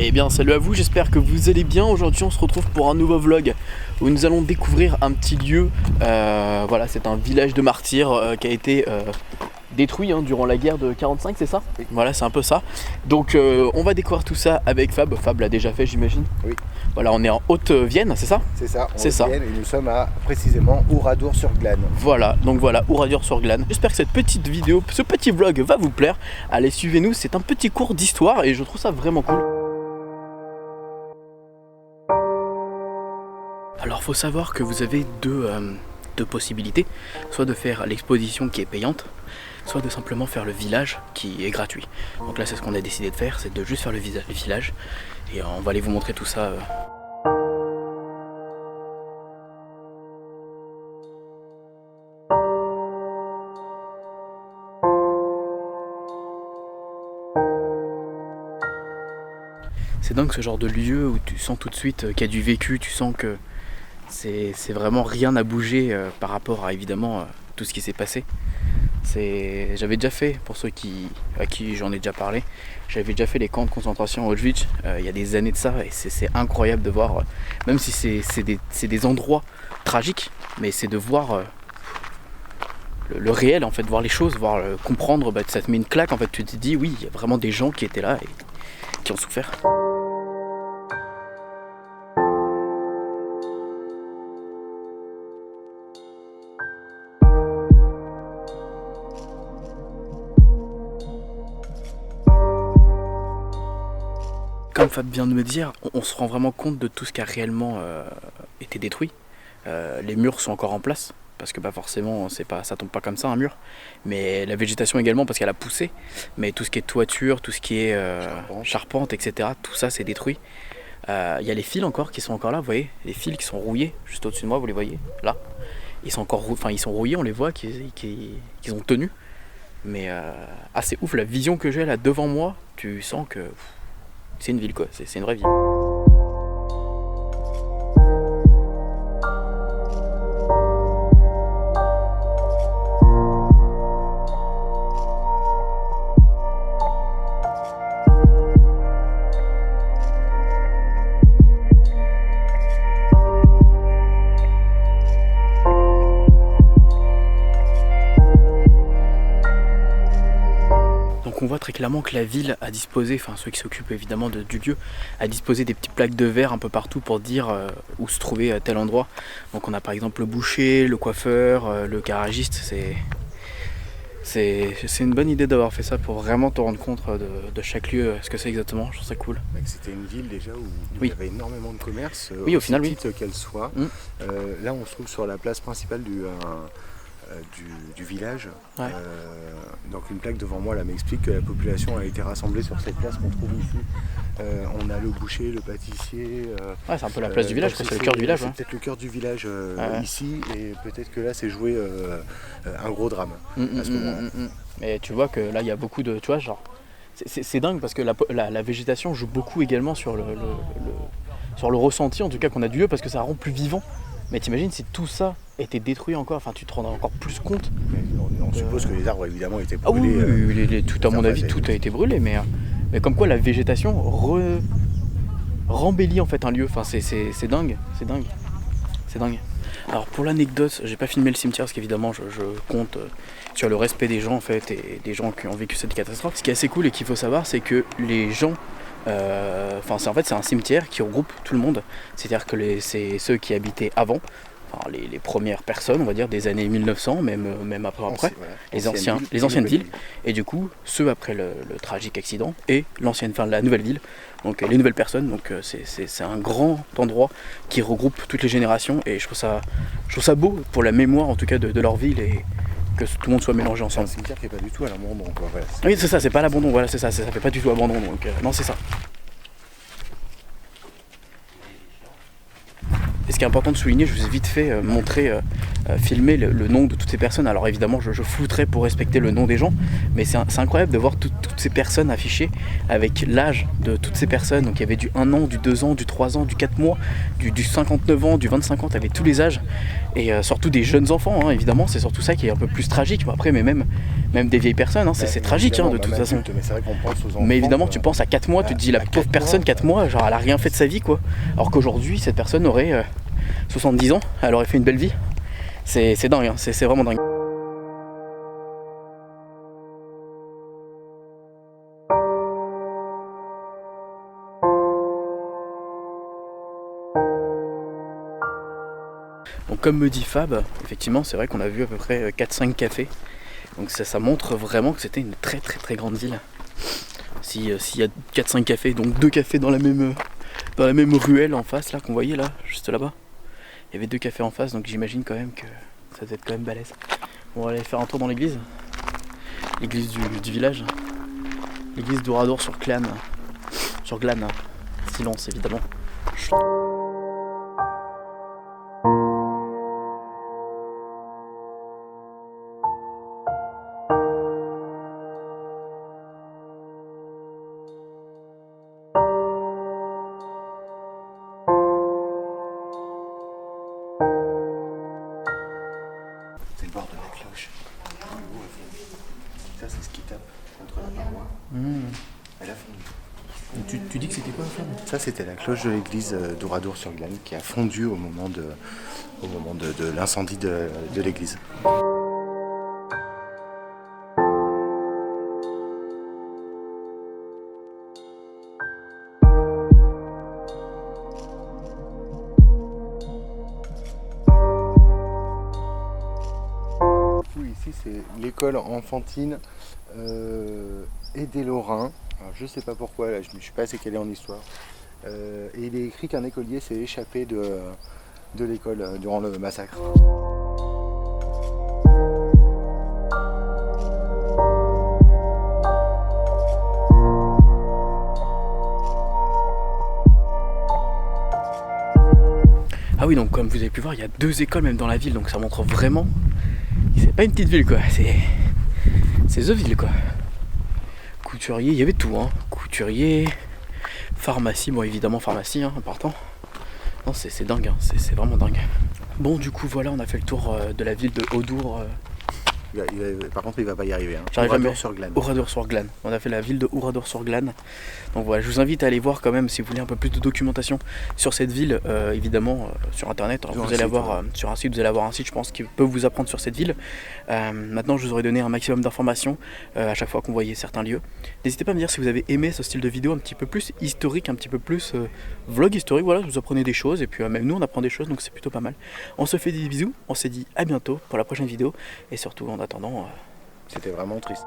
Eh bien salut à vous, j'espère que vous allez bien. Aujourd'hui on se retrouve pour un nouveau vlog où nous allons découvrir un petit lieu. Voilà, c'est un village de martyrs qui a été détruit durant la guerre de 45, c'est ça? Oui. Voilà, c'est un peu ça. Donc on va découvrir tout ça avec Fab. Fab l'a déjà fait, j'imagine. Oui. Voilà, on est en Haute-Vienne, c'est ça? C'est ça, C'est ça. Et nous sommes à précisément Oradour-sur-Glane. Voilà, donc voilà, Oradour-sur-Glane. J'espère que cette petite vidéo, ce petit vlog va vous plaire. Allez, suivez-nous, c'est un petit cours d'histoire et je trouve ça vraiment cool. Alors faut savoir que vous avez deux possibilités, soit de faire l'exposition qui est payante, soit de simplement faire le village qui est gratuit. Donc là c'est ce qu'on a décidé de faire, c'est de juste faire le village et on va aller vous montrer tout ça. C'est dingue ce genre de lieu où tu sens tout de suite qu'il y a du vécu, tu sens que c'est vraiment rien à bouger par rapport à évidemment tout ce qui s'est passé. J'avais déjà fait, pour ceux à qui j'en ai déjà parlé, j'avais déjà fait les camps de concentration à Auschwitz il y a des années de ça et c'est incroyable de voir, même si c'est des endroits tragiques, mais c'est de voir le réel en fait, voir les choses, comprendre, ça te met une claque en fait, tu te dis oui, il y a vraiment des gens qui étaient là et qui ont souffert. Comme Fab vient de me dire, on se rend vraiment compte de tout ce qui a réellement été détruit. Les murs sont encore en place, parce que forcément ça tombe pas comme ça un mur, mais la végétation également parce qu'elle a poussé, mais tout ce qui est toiture, tout ce qui est charpente, etc., tout ça c'est détruit. Il y a les fils encore qui sont encore là, vous voyez, les fils qui sont rouillés, juste au-dessus de moi, vous les voyez, là. Ils sont rouillés, on les voit, qu'ils ont tenu. Mais c'est ouf, la vision que j'ai là devant moi, tu sens que c'est une ville quoi, c'est une vraie ville. On voit très clairement que la ville a disposé, enfin ceux qui s'occupent évidemment du lieu, a disposé des petites plaques de verre un peu partout pour dire où se trouvait tel endroit. Donc on a par exemple le boucher, le coiffeur, le garagiste. C'est une bonne idée d'avoir fait ça pour vraiment te rendre compte de chaque lieu, ce que c'est exactement. Je trouve ça cool. C'était une ville déjà où oui. Il y avait énormément de commerce, oui, au final, petite qu'elle soit. Là on se trouve sur la place principale du village. Ouais. Donc une plaque devant moi là m'explique que la population a été rassemblée sur cette place qu'on trouve ici. On a le boucher, le pâtissier. C'est un peu la place du village, c'est le cœur du village. C'est peut-être le cœur du village ici, et peut-être que là c'est joué un gros drame à ce moment-là. Mais tu vois que là il y a beaucoup de. Tu vois, genre. C'est dingue parce que la végétation joue beaucoup également sur le ressenti en tout cas qu'on a du lieu parce que ça rend plus vivant. Mais t'imagines si tout ça était détruit encore, enfin tu te rendrais encore plus compte. On suppose que les arbres évidemment étaient brûlés. Oui, tout à mon avis, tout a été brûlé, mais comme quoi la végétation rembellit en fait un lieu. Enfin c'est dingue. Alors pour l'anecdote, j'ai pas filmé le cimetière parce qu'évidemment je compte sur le respect des gens en fait et des gens qui ont vécu cette catastrophe. Ce qui est assez cool et qu'il faut savoir, c'est que les gens c'est un cimetière qui regroupe tout le monde, c'est-à-dire que c'est ceux qui habitaient avant, les premières personnes, on va dire des années 1900, même après, les anciennes villes, et du coup ceux après le tragique accident et la nouvelle ville, donc les nouvelles personnes. Donc c'est un grand endroit qui regroupe toutes les générations et je trouve ça beau pour la mémoire en tout cas de leur ville et que tout le monde soit mélangé ensemble. C'est un cimetière qui n'est pas du tout à l'abandon. Voilà, oui, c'est ça, c'est pas à l'abandon, voilà, c'est ça fait pas du tout abandon, donc non, c'est ça. Est-ce qui est important de souligner, je vous ai vite fait filmer le nom de toutes ces personnes. Alors évidemment je flouterai pour respecter le nom des gens, mais c'est incroyable de voir toutes ces personnes affichées avec l'âge de toutes ces personnes. Donc il y avait du 1 an, du 2 ans, du 3 ans, du 4 mois, du 59 ans, du 25 ans, tu avais tous les âges, et surtout des jeunes enfants, hein, évidemment, c'est surtout ça qui est un peu plus tragique. Après, mais même des vieilles personnes, hein, c'est tragique, hein, de toute façon. Mais c'est vrai qu'on pense aux enfants. Mais évidemment, tu penses à 4 mois, tu te dis la pauvre personne, 4 mois, genre elle a rien fait de sa vie, quoi. Alors qu'aujourd'hui, cette personne aurait 70 ans, elle aurait fait une belle vie. C'est dingue, hein, c'est vraiment dingue. Donc comme me dit Fab, effectivement c'est vrai qu'on a vu à peu près 4-5 cafés. Donc ça montre vraiment que c'était une très très grande ville. S'il y a 4-5 cafés, donc 2 cafés dans la même ruelle en face là qu'on voyait là, juste là-bas. Il y avait 2 cafés en face, donc j'imagine quand même que ça devait être quand même balèze. Bon, on va aller faire un tour dans l'église. L'église du village. L'église d'Ouradour sur Glane. Sur Glane. Silence évidemment. C'est le bord de la cloche. Ça, c'est ce qui tape contre la paroi. Elle a fondu. Tu dis que c'était quoi Fab ? Ça, c'était la cloche de l'église d'Ouradour sur Glane qui a fondu au moment de l'incendie de l'église. Ici, c'est l'école enfantine et des Lorrains. Alors, je ne sais pas pourquoi, là, je ne suis pas assez calé en histoire. Et il est écrit qu'un écolier s'est échappé de l'école durant le massacre. Ah oui, donc comme vous avez pu voir, il y a 2 écoles même dans la ville, donc ça montre vraiment. C'est pas une petite ville quoi, c'est the ville quoi. Couturier, il y avait tout hein. Couturier, pharmacie, bon évidemment pharmacie, hein, important. Non c'est dingue, hein. C'est vraiment dingue. Bon du coup voilà, on a fait le tour de la ville de Odour. Par contre il va pas y arriver. Hein. Ouradour-sur-Glane. Ouradour-sur-Glane. On a fait la ville de Ouradour-sur-Glane. Donc voilà, je vous invite à aller voir quand même si vous voulez un peu plus de documentation sur cette ville, évidemment sur internet. Alors, vous allez avoir sur un site, vous allez avoir un site je pense qui peut vous apprendre sur cette ville. Maintenant je vous aurais donné un maximum d'informations à chaque fois qu'on voyait certains lieux. N'hésitez pas à me dire si vous avez aimé ce style de vidéo un petit peu plus historique, un petit peu plus vlog historique. Voilà, vous apprenez des choses et puis même nous on apprend des choses, donc c'est plutôt pas mal. On se fait des bisous, on se dit à bientôt pour la prochaine vidéo et surtout en attendant, c'était vraiment triste.